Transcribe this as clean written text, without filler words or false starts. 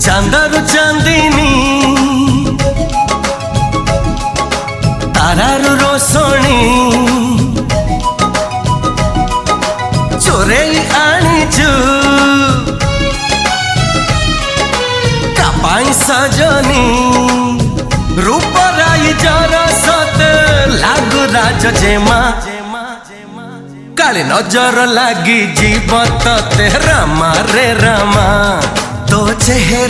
चांदर चांदिनी तारार रोशनी चोरे आनीचु कापाई सजनी रूपराई जरा सते लागु राज जेमा काली नजर लागी जीव ते रामा रे रामा तो चेहरा